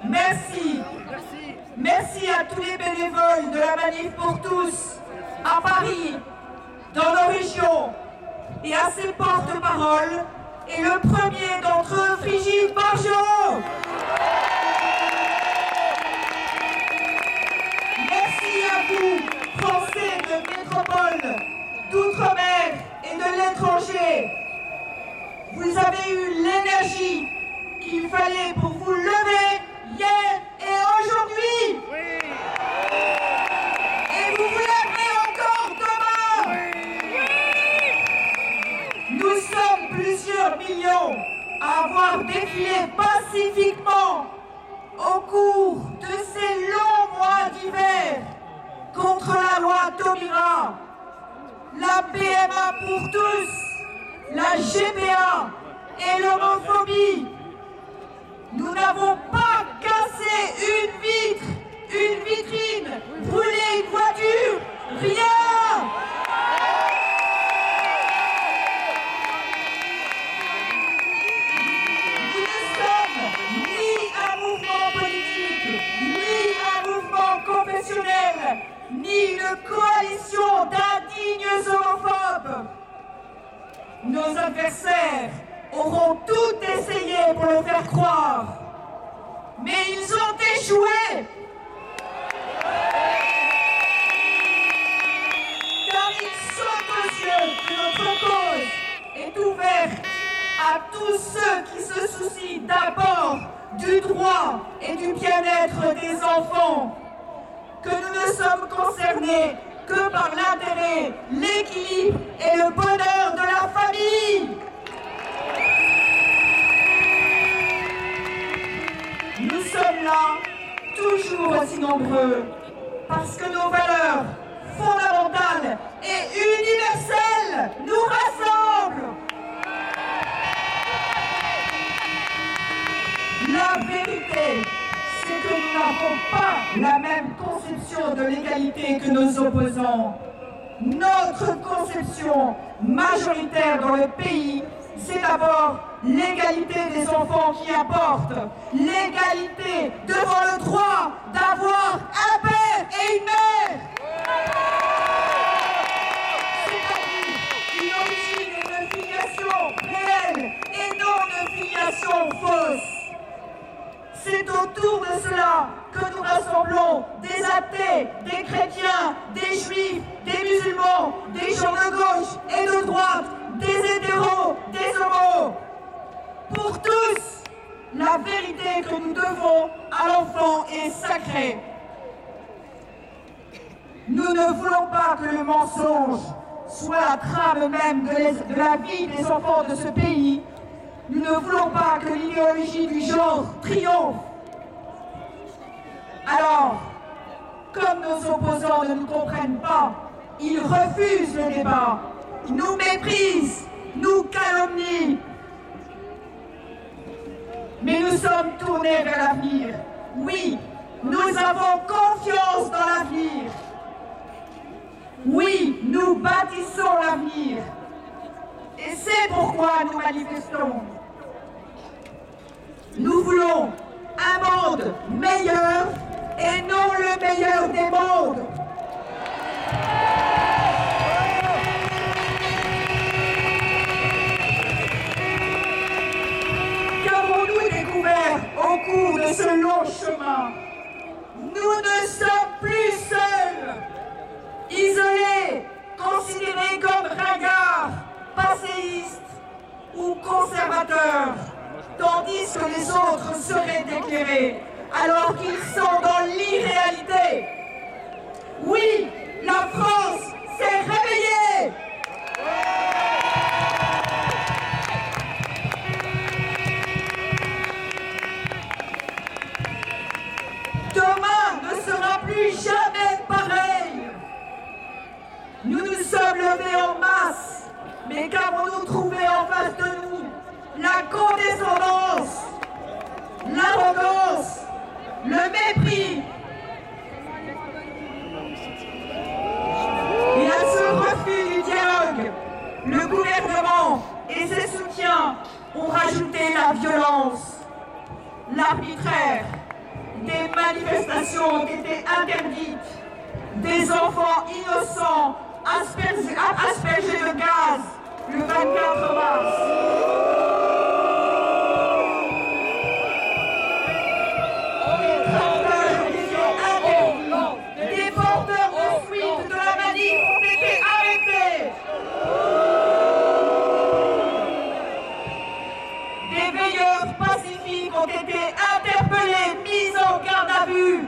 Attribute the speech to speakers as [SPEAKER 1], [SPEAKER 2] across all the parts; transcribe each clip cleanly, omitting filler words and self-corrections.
[SPEAKER 1] Merci. Merci à tous les bénévoles de la Manif pour tous, à Paris, dans nos régions, et à ses porte-paroles, et le premier d'entre eux, Frigide Barjot. Merci à vous, Français de métropole, d'outre-mer et de l'étranger. Vous avez eu l'énergie qu'il fallait pour vous lever hier et aujourd'hui. Oui. Et vous vous lèverez encore demain. Oui. Nous sommes plusieurs millions à avoir défilé pacifiquement au cours de ces longs mois d'hiver contre la loi Taubira, la PMA pour tous, la GPA et l'homophobie. Nous n'avons pas cassé une vitrine, brûlé une voiture, rien. Nous ne sommes ni un mouvement politique, ni un mouvement confessionnel, ni une coalition d'indignes homophobes. Nos adversaires auront tout essayé pour le faire croire, mais ils ont échoué. Car ils sont aux yeux que notre cause est ouverte à tous ceux qui se soucient d'abord du droit et du bien-être des enfants, que nous ne sommes concernés que par l'intérêt, l'équilibre et le bonheur de la famille. Nous sommes là, toujours aussi nombreux, parce que nos valeurs fondamentales et universelles nous rassemblent. La vérité, c'est que nous n'avons pas la même conception de l'égalité que nos opposants. Notre conception majoritaire dans le pays, c'est d'abord l'égalité des enfants qui importe, l'égalité devant le droit d'avoir un père et une mère. C'est-à-dire une origine et une filiation réelle et non une filiation fausse. C'est autour de cela que nous rassemblons des athées, des chrétiens, des juifs, des musulmans, des gens de gauche et de droite, des hétéros, des homos. Pour tous, la vérité que nous devons à l'enfant est sacrée. Nous ne voulons pas que le mensonge soit la trame même de la vie des enfants de ce pays. Nous ne voulons pas que l'idéologie du genre triomphe. Alors, comme nos opposants ne nous comprennent pas, ils refusent le débat, nous méprisent, nous calomnient. Mais nous sommes tournés vers l'avenir. Oui, nous avons confiance dans l'avenir. Oui, nous bâtissons l'avenir. Et c'est pourquoi nous manifestons. Nous voulons un monde meilleur et non le meilleur des mondes. Qu'avons-nous découvert au cours de ce long chemin? Nous ne sommes plus seuls, isolés, considérés comme ringards, passéistes ou conservateurs, tandis que les autres seraient éclairés, alors qu'ils sont dans l'irréalité. Oui, la France s'est réveillée. Demain ne sera plus jamais pareil. Nous nous sommes levés en masse, mais qu'avons-nous trouvé en face de nous? La condescendance, l'arrogance, le mépris. Et à ce refus du dialogue, le gouvernement et ses soutiens ont rajouté la violence, l'arbitraire, des manifestations ont été interdites, des enfants innocents aspergés de gaz le 24 mars. Des tractages ont été interdits, des porteurs de suite de la manif ont été arrêtés. Des veilleurs pacifiques ont été interpellés, mis en garde à vue.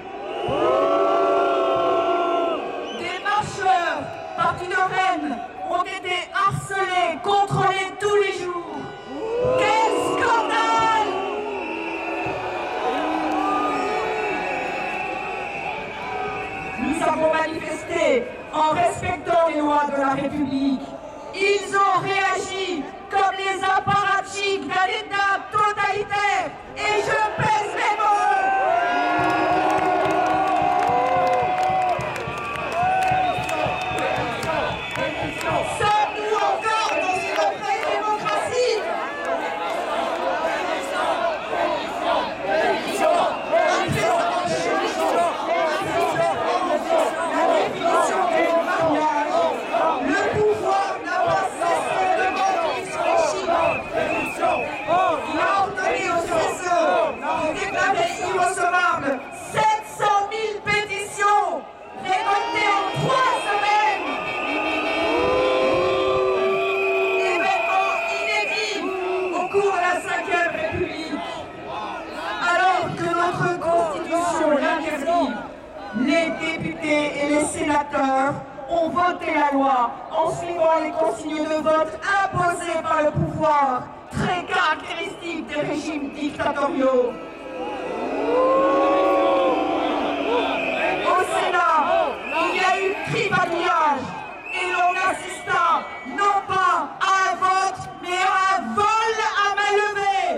[SPEAKER 1] Des marcheurs partis de Rennes ont été harcelés, contrôlés tous les jours. Quel scandale! Nous avons manifesté en respectant les lois de la République. Ils ont réagi comme les apparatchiks d'un État totalitaire. Et je pèse mes mots. Sommes-nous encore dans une vraie démocratie? La définition du mariage, le pouvoir n'a pas cessé de mentir sur les chiffres. Il a ordonné au CSE de déclarer irrecevable 700 000 pétitions récoltées en 3 semaines. Événement inédit au cours de la 5e République. Alors que notre Constitution l'interdit, les députés et les sénateurs ont voté la loi en suivant les consignes de vote imposées par le pouvoir, très caractéristiques des régimes dictatoriaux. Au Sénat, il y a eu tripatouillage et l'on assista non pas à un vote, mais à un vol à main levée.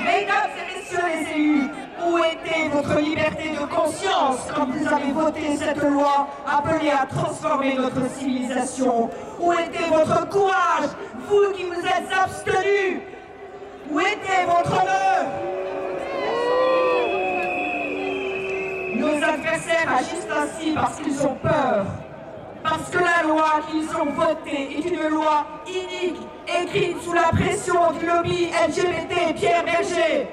[SPEAKER 1] Mesdames et messieurs les élus, où était votre liberté de conscience quand vous avez voté cette loi appelée à transformer notre civilisation? Où était votre courage, vous qui vous êtes abstenus? Où était votre honneur? Nos adversaires agissent ainsi parce qu'ils ont peur. Parce que la loi qu'ils ont votée est une loi inique, écrite sous la pression du lobby LGBT Pierre Berger.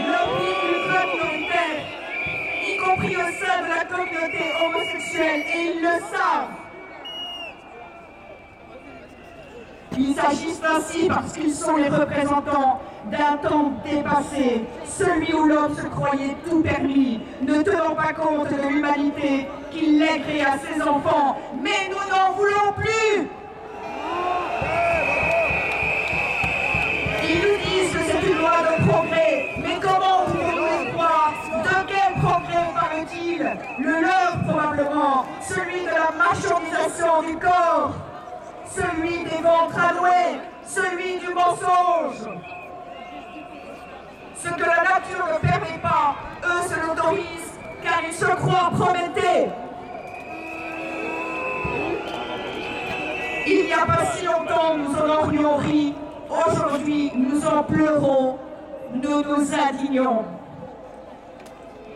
[SPEAKER 1] Lobby ultra minoritaire, y compris au sein de la communauté homosexuelle, et ils le savent. Ils agissent ainsi parce qu'ils sont les représentants d'un temps dépassé, celui où l'homme se croyait tout permis, ne tenant pas compte de l'humanité qu'il lèguerait à ses enfants. Mais nous n'en voulons plus! Ils nous disent que c'est une loi de progrès, mais comment pouvons-nous les croire? De quel progrès parle-t-il? Le leur probablement, celui de la marchandisation du corps, celui des ventres alloués, celui du mensonge. Ce que la nature ne permet pas, eux se l'autorisent, car ils se croient Prométhée. Il n'y a pas si longtemps, nous en aurions ri. Aujourd'hui, nous en pleurons, nous nous indignons.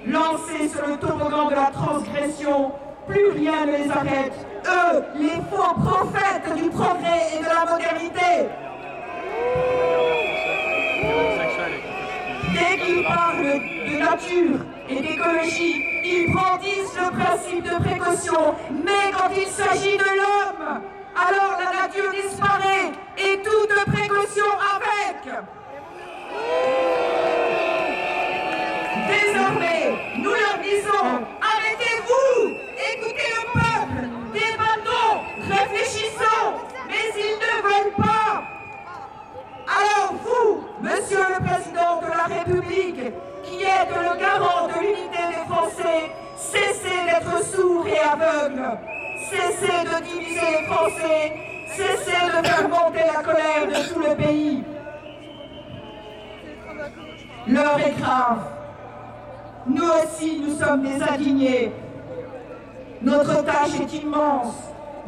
[SPEAKER 1] Lancés sur le toboggan de la transgression, plus rien ne les arrête. Eux, les faux prophètes du progrès et de la modernité. Dès qu'ils parlent de nature et d'écologie, ils brandissent le principe de précaution. Mais quand il s'agit de l'homme, alors la nature disparaît et toute précaution avec. Désormais, nous leur disons, arrêtez-vous, écoutez le peuple, débattons, réfléchissons, mais ils ne veulent pas. Alors vous, Monsieur le Président de la République, qui êtes le garant de l'unité des Français, cessez d'être sourds et aveugles. Cessez de diviser les Français, cessez de faire monter la colère de tout le pays. L'heure est grave. Nous aussi, nous sommes des indignés. Notre tâche est immense,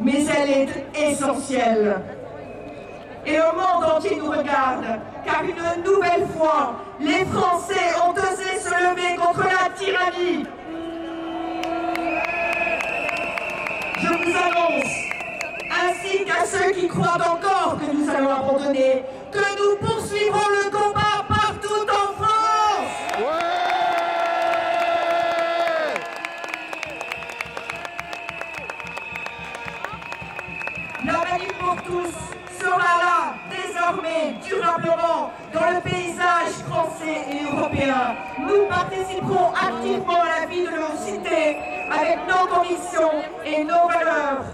[SPEAKER 1] mais elle est essentielle. et le monde entier nous regarde, car une nouvelle fois, les Français ont osé se lever contre la tyrannie. Je vous annonce, ainsi qu'à ceux qui croient encore que nous allons abandonner, que nous poursuivrons le combat partout en France. La Manif pour tous sera là, désormais, durablement, dans le paysage français et européen. Nous participerons activement à la vie de nos cités, avec nos convictions et nos valeurs.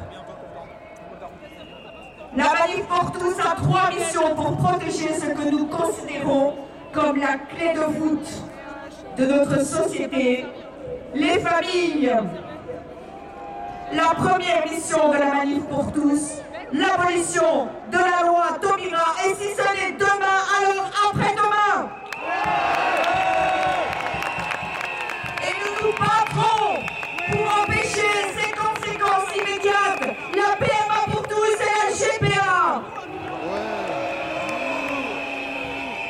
[SPEAKER 1] La Manif pour tous a 3 missions pour protéger ce que nous considérons comme la clé de voûte de notre société, les familles. La première mission de la Manif pour tous, l'abolition de la loi Taubira, et si ce n'est demain, alors après-demain. Et nous nous battrons pour empêcher ces conséquences immédiates, la PMA pour tous et la GPA.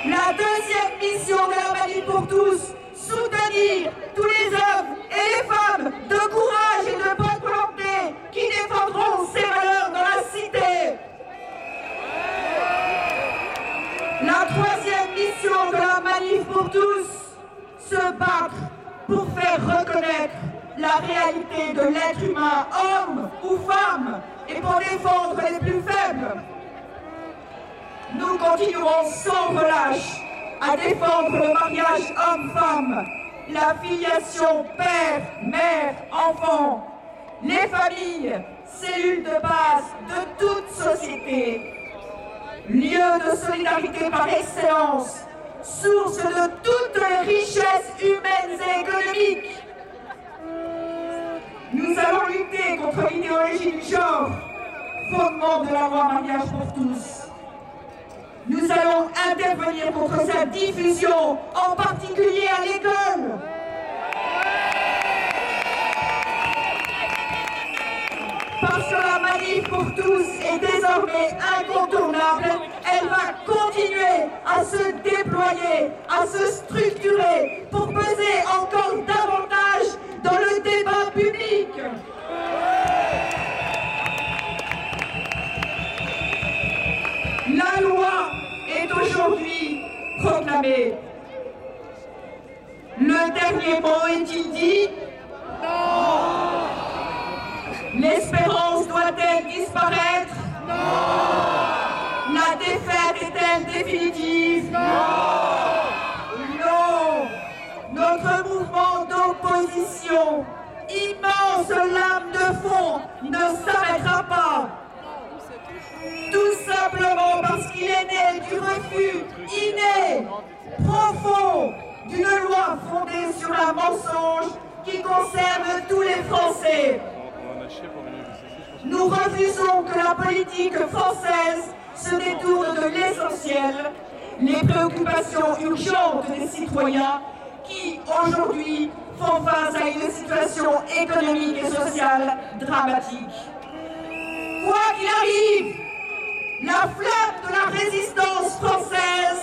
[SPEAKER 1] La deuxième mission de la Manif pour tous, soutenir tous les hommes et les femmes de courage et de bonne volonté qui défendront ces valeurs dans la cité. La troisième mission de la Manif pour tous, se battre pour faire reconnaître la réalité de l'être humain, homme ou femme, et pour défendre les plus faibles. Nous continuerons sans relâche à défendre le mariage homme-femme, la filiation père, mère, enfant, les familles, cellules de base de toute société, lieu de solidarité par excellence, source de toutes les richesses humaines et économiques. Nous allons lutter contre l'idéologie du genre, fondement de la loi mariage pour tous. Nous allons intervenir contre sa diffusion, en particulier à l'école. Parce que la Manif pour tous est désormais incontournable, elle va continuer à se déployer, à se structurer pour peser encore davantage dans le débat public. La loi est aujourd'hui proclamée. Le dernier mot est-il dit? Non. L'espérance doit-elle disparaître? Non. La défaite est-elle définitive? Non. Non. Notre mouvement d'opposition, immense lame de fond, ne s'arrêtera pas. Tout simplement parce qu'il est né du refus inné, profond, d'une loi fondée sur un mensonge qui concerne tous les Français. Nous refusons que la politique française se détourne de l'essentiel, les préoccupations urgentes des citoyens qui, aujourd'hui, font face à une situation économique et sociale dramatique. Quoi qu'il arrive, la flamme de la résistance française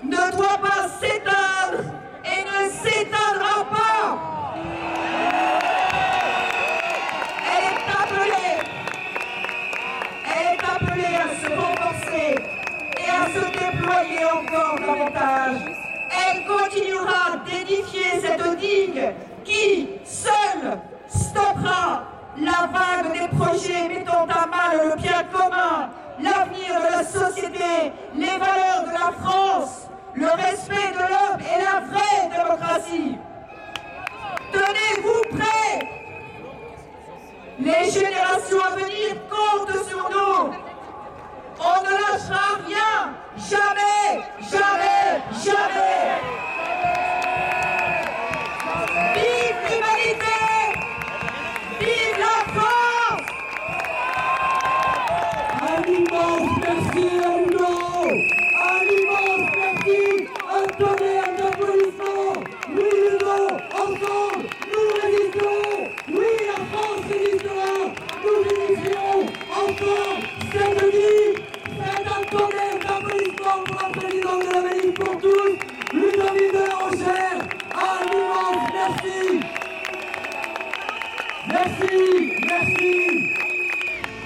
[SPEAKER 1] ne doit pas s'éteindre et ne s'éteindra pas. Elle est appelée à se renforcer et à se déployer encore davantage. Elle continuera d'édifier cette digue qui, seule, stoppera la vague des projets mettant à mal le bien commun, l'avenir de la société, les valeurs de la France, le respect de l'homme et la vraie démocratie. Tenez-vous prêts. Les générations à venir comptent sur nous. On ne lâchera rien. Jamais, jamais, jamais. Vive l'humanité! Vive la France!
[SPEAKER 2] Un immense merci à Hugo! Un immense merci! Un applaudissement! Oui Hugo! Ensemble, nous résisterons! Oui, la France résistera! Nous résisterons ensemble cette nuit! Merci.